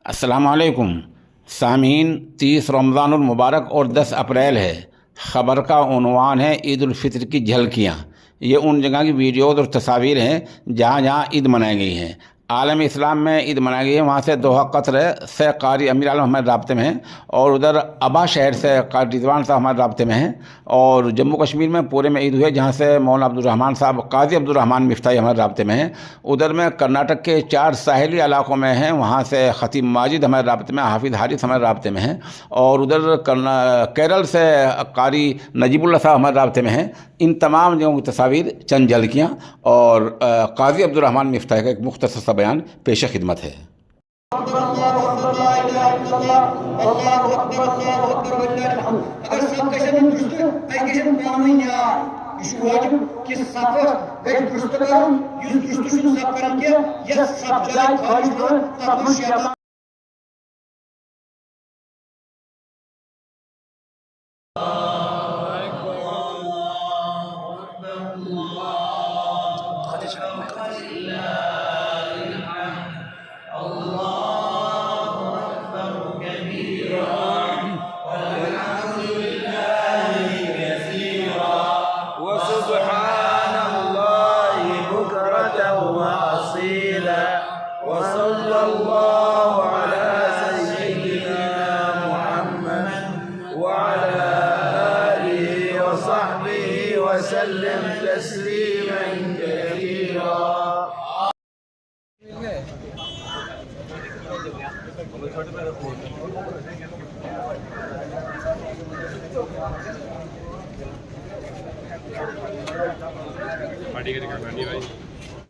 السلام علیکم سامعین، 30 رمضان المبارک اور 10 اپریل ہے۔ خبر کا عنوان ہے عید الفطر کی جھلکیاں۔ یہ ان جگہ کی ویڈیوز اور تصاویر ہیں جہاں جہاں عید منائی گئی ہیں۔ عالم اسلام میں عید منائی گئی ہے، وہاں سے دوحہ قطر سے قاری امیر عالم ہمارے رابطے میں ہیں، اور ادھر ابا شہر سے قاری رضوان صاحب ہمارے رابطے میں ہیں، اور جموں کشمیر میں پورے میں عید ہوئی ہے جہاں سے مولانا عبدالرحمن صاحب قاضی عبدالرحمن مفتاحی ہمارے رابطے میں ہیں۔ ادھر میں کرناٹک کے 4 ساحلی علاقوں میں ہیں، وہاں سے خطیب ماجد ہمارے رابطے میں، حافظ حارث ہمارے رابطے میں ہیں، اور ادھر کیرل سے قاری نجیب اللہ صاحب ہمارے رابطے میں ہیں۔ ان تمام جگہوں کی تصاویر، چند جھلکیاں اور قاضی عبدالرحمن مفتاحی کا ایک مختصر سا بیان پیش خدمت ہے۔ وصلى الله على سيدنا محمد وعلى آله وصحبه وسلم تسليما كثيرا۔ پارٹی کا ریکارڈ بنی بھائی۔